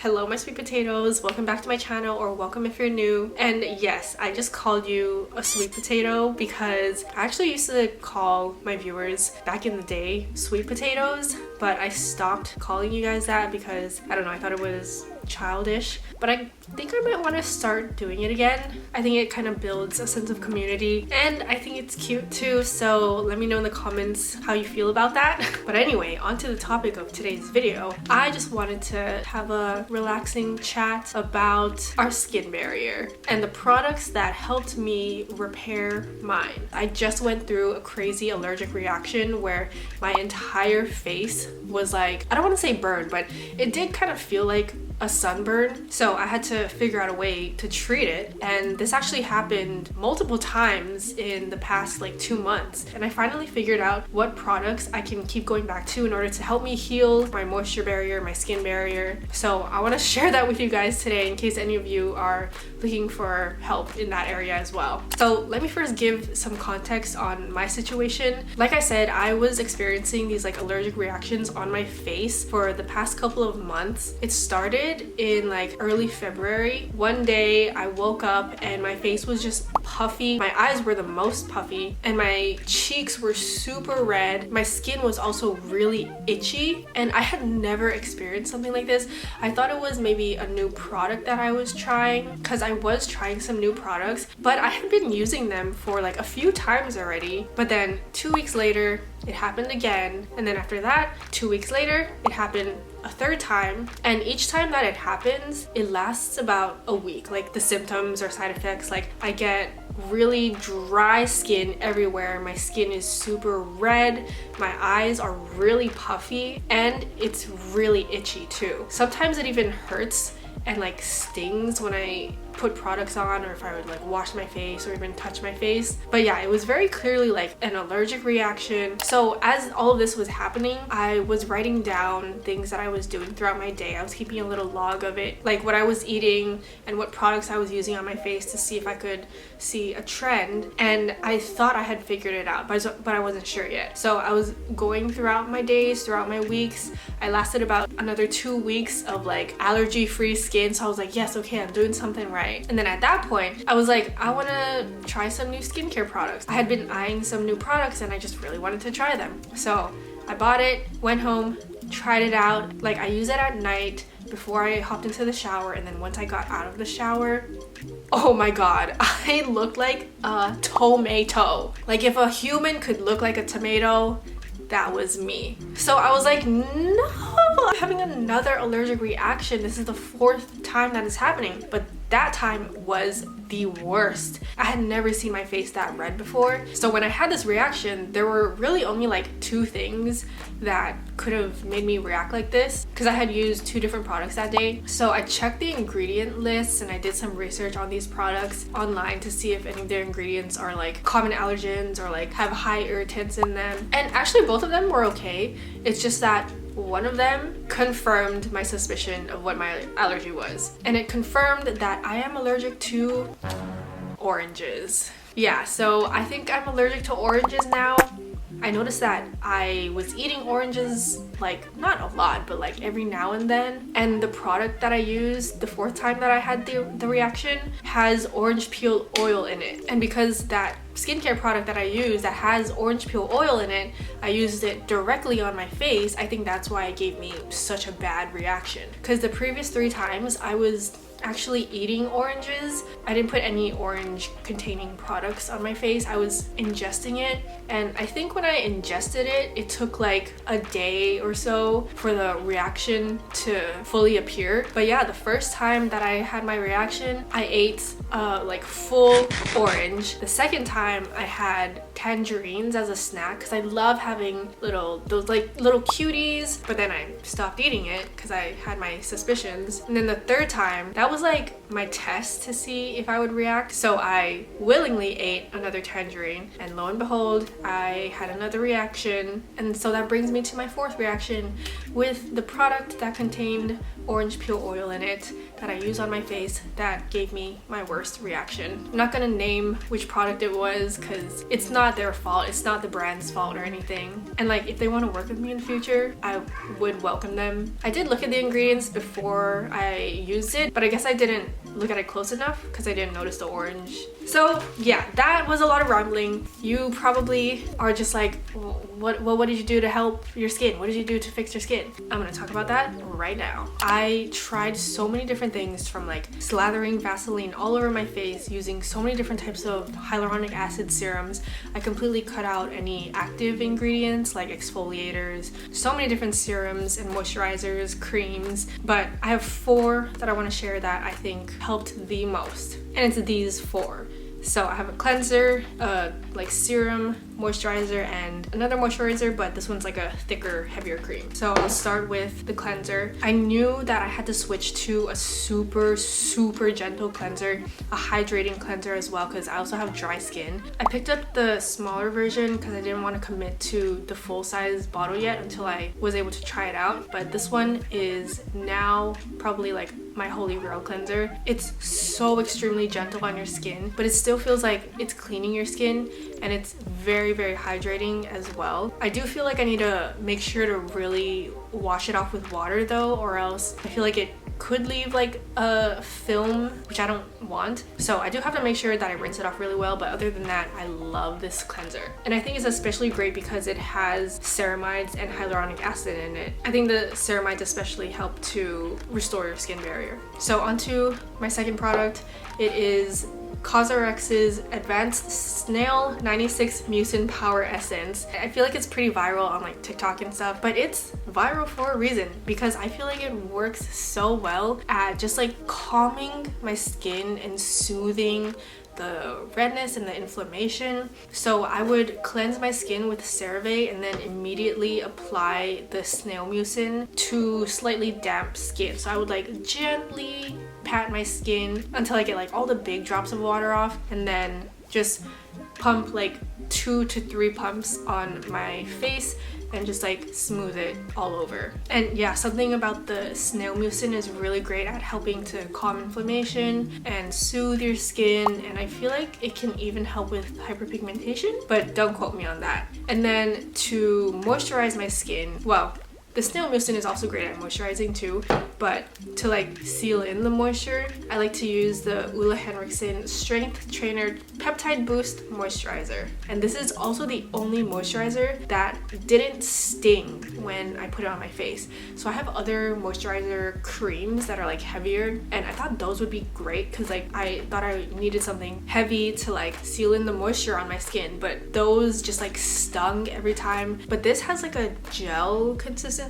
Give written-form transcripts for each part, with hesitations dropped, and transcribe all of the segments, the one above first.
Hello my sweet potatoes, welcome back to my channel, or welcome if you're new. And yes, I just called you a sweet potato because I actually used to call my viewers back in the day sweet potatoes, but I stopped calling you guys that because I don't know, I thought it was childish, but I think I might want to start doing it again. I think it kind of builds a sense of community and I think it's cute too, so let me know in the comments how you feel about that. But anyway, on to the topic of today's video. I just wanted to have a relaxing chat about our skin barrier and the products that helped me repair mine. I just went through a crazy allergic reaction where my entire face was like, I don't want to say burned, but it did kind of feel like a sunburn, so I had to figure out a way to treat it, and this actually happened multiple times in the past like 2 months, and I finally figured out what products I can keep going back to in order to help me heal my moisture barrier, my skin barrier. So I want to share that with you guys today in case any of you are looking for help in that area as well. So let me first give some context on my situation. Like I said, I was experiencing these like allergic reactions on my face for the past couple of months. It started in like early February. One day I woke up and my face was just puffy. My eyes were the most puffy and my cheeks were super red. My skin was also really itchy, and I had never experienced something like this. I thought it was maybe a new product that I was trying, because I was trying some new products, but I had been using them for like a few times already. But then 2 weeks later it happened again, and then after that 2 weeks later it happened a third time, and each time that it happens it lasts about a week. Like the symptoms or side effects, like I get really dry skin everywhere, my skin is super red, my eyes are really puffy, and it's really itchy too. Sometimes it even hurts and like stings when I put products on, or if I would like wash my face or even touch my face. But yeah, it was very clearly like an allergic reaction. So as all of this was happening, I was writing down things that I was doing throughout my day. I was keeping a little log of it, like what I was eating and what products I was using on my face, to see if I could see a trend. And I thought I had figured it out, but I wasn't sure yet. So I was going throughout my days, throughout my weeks. I lasted about another 2 weeks of like allergy-free skin. So I was like, yes, okay, I'm doing something right. And then at that point I was like, I want to try some new skincare products. I had been eyeing some new products and I just really wanted to try them. So I bought it, went home, tried it out. Like I use it at night before I hopped into the shower, and then once I got out of the shower, oh my god, I looked like a tomato. Like if a human could look like a tomato, that was me. So I was like, no, I'm having another allergic reaction. This is the 4th time that is happening, but that time was the worst. I had never seen my face that red before. So when I had this reaction, there were really only like 2 things that could have made me react like this, because I had used 2 different products that day. So I checked the ingredient lists and I did some research on these products online to see if any of their ingredients are like common allergens or like have high irritants in them. And actually both of them were okay. It's just that one of them confirmed my suspicion of what my allergy was, and it confirmed that I am allergic to oranges. Yeah, so I think I'm allergic to oranges now. I noticed that I was eating oranges, like not a lot, but like every now and then, and the product that I used the 4th time that I had the reaction has orange peel oil in it. And because that skincare product that I use that has orange peel oil in it, I used it directly on my face, I think that's why it gave me such a bad reaction. Because the previous 3 times I was actually eating oranges. I didn't put any orange containing products on my face. I was ingesting it, and I think when I ingested it, it took like a day or so for the reaction to fully appear. But yeah, the first time that I had my reaction, I ate like full orange. The second time I had tangerines as a snack, because I love having those like little cuties, but then I stopped eating it because I had my suspicions. And then the third time, that was like my test to see if I would react. So I willingly ate another tangerine, and lo and behold, I had another reaction. And so that brings me to my 4th reaction with the product that contained orange peel oil in it that I use on my face that gave me my worst reaction. I'm not gonna name which product it was because it's not their fault, it's not the brand's fault or anything. And like, if they want to work with me in the future, I would welcome them. I did look at the ingredients before I used it, but I guess I didn't look at it close enough because I didn't notice the orange. So yeah, that was a lot of rambling. You probably are just like, what did you do to help your skin? What did you do to fix your skin? I'm gonna talk about that right now. I tried so many different things, from like slathering Vaseline all over my face, using so many different types of hyaluronic acid serums. I completely cut out any active ingredients like exfoliators, so many different serums and moisturizers, creams, but I have 4 that I want to share that I think helped the most, and it's these 4. So I have a cleanser, like serum, moisturizer, and another moisturizer, but this one's like a thicker, heavier cream. So I'll start with the cleanser. I knew that I had to switch to a super gentle cleanser, a hydrating cleanser as well, because I also have dry skin. I picked up the smaller version because I didn't want to commit to the full-size bottle yet until I was able to try it out, but this one is now probably like my holy grail cleanser. It's so extremely gentle on your skin, but it still feels like it's cleaning your skin, and it's very hydrating as well. I do feel like I need to make sure to really wash it off with water though, or else I feel like it could leave like a film, which I don't want. So I do have to make sure that I rinse it off really well, but other than that, I love this cleanser. And I think it's especially great because it has ceramides and hyaluronic acid in it. I think the ceramides especially help to restore your skin barrier. So onto my second product. It is CosRx's Advanced Snail 96 Mucin Power Essence. I feel like it's pretty viral on like TikTok and stuff, but it's viral for a reason because I feel like it works so well at just like calming my skin and soothing the redness and the inflammation. So I would cleanse my skin with CeraVe and then immediately apply the snail mucin to slightly damp skin. So I would like gently pat my skin until I get like all the big drops of water off, and then just pump like 2 to 3 pumps on my face and just like smooth it all over. And yeah, something about the snail mucin is really great at helping to calm inflammation and soothe your skin, and I feel like it can even help with hyperpigmentation, but don't quote me on that. And then to moisturize my skin, well, the snail mucin is also great at moisturizing too, but to like seal in the moisture, I like to use the Ole Henriksen Strength Trainer Peptide Boost Moisturizer. And this is also the only moisturizer that didn't sting when I put it on my face. So I have other moisturizer creams that are like heavier, and I thought those would be great because like I thought I needed something heavy to like seal in the moisture on my skin, but those just like stung every time. But this has like a gel consistency.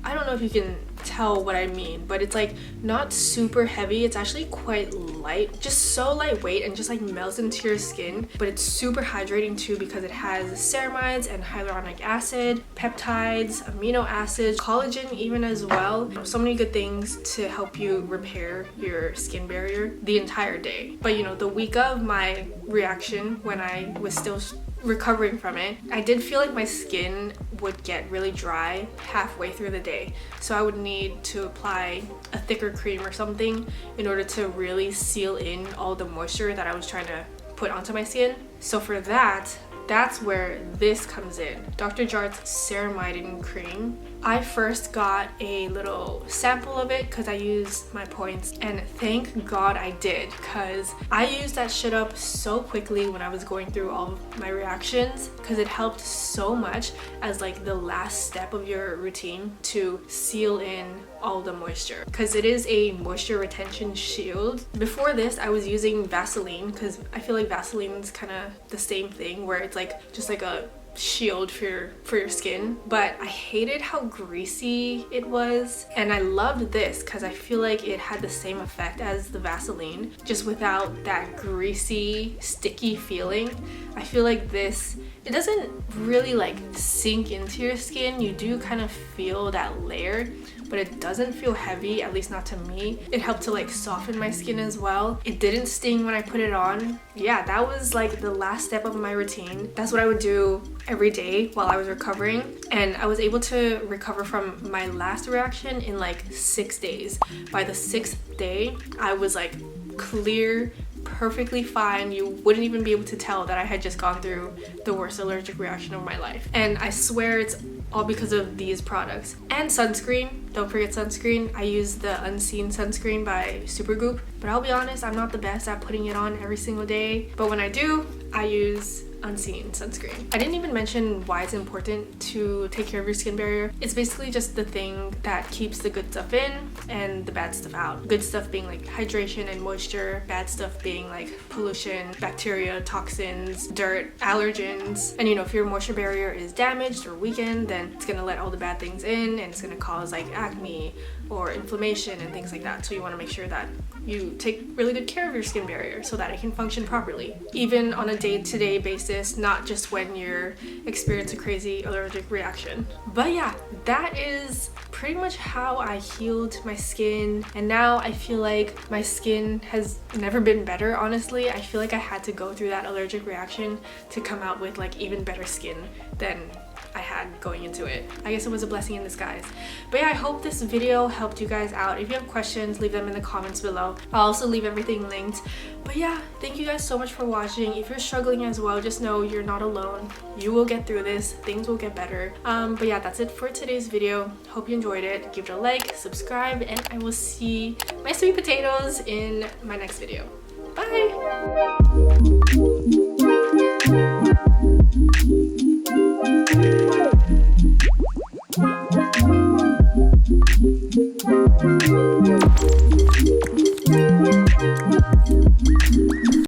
I don't know if you can tell what I mean, but it's like not super heavy. It's actually quite light, just so lightweight, and just like melts into your skin. But it's super hydrating too because it has ceramides and hyaluronic acid, peptides, amino acids, collagen even as well. So many good things to help you repair your skin barrier the entire day. But you know, the week of my reaction, when I was still recovering from it, I did feel like my skin would get really dry halfway through the day. So I would need to apply a thicker cream or something in order to really seal in all the moisture that I was trying to put onto my skin. So for that, that's where this comes in. Dr. Jart's Ceramiding Cream. I first got a little sample of it because I used my points, and thank God I did, because I used that shit up so quickly when I was going through all of my reactions, because it helped so much as like the last step of your routine to seal in all the moisture, because it is a moisture retention shield. Before this, I was using Vaseline because I feel like Vaseline's kind of the same thing, where it's like just like a shield for your skin, but I hated how greasy it was, and I loved this because I feel like it had the same effect as the Vaseline, just without that greasy sticky feeling. I feel like this, it doesn't really like sink into your skin. You do kind of feel that layer, but it doesn't feel heavy, at least not to me. It helped to like soften my skin as well. It didn't sting when I put it on. Yeah, that was like the last step of my routine. That's what I would do every day while I was recovering, and I was able to recover from my last reaction in like 6 days. By the 6th day, I was like clear, perfectly fine. You wouldn't even be able to tell that I had just gone through the worst allergic reaction of my life. And I swear it's all because of these products. And sunscreen. Don't forget sunscreen. I use the Unseen sunscreen by Supergoop, but I'll be honest, I'm not the best at putting it on every single day, but when I do, I use Unseen sunscreen. I didn't even mention why it's important to take care of your skin barrier. It's basically just the thing that keeps the good stuff in and the bad stuff out. Good stuff being like hydration and moisture, bad stuff being like pollution, bacteria, toxins, dirt, allergens. And you know, if your moisture barrier is damaged or weakened, then it's gonna let all the bad things in and it's gonna cause like acne or inflammation and things like that. So you want to make sure that you take really good care of your skin barrier so that it can function properly, even on a day-to-day basis, not just when you're experiencing a crazy allergic reaction. But yeah, that is pretty much how I healed my skin, and now I feel like my skin has never been better. Honestly, I feel like I had to go through that allergic reaction to come out with like even better skin than I had going into it. I guess it was a blessing in disguise. But yeah, I hope this video helped you guys out. If you have questions, leave them in the comments below. I'll also leave everything linked. But yeah, thank you guys so much for watching. If you're struggling as well, just know you're not alone. You will get through this. Things will get better. But yeah, that's it for today's video. Hope you enjoyed it. Give it a like, subscribe, and I will see my sweet potatoes in my next video. Bye!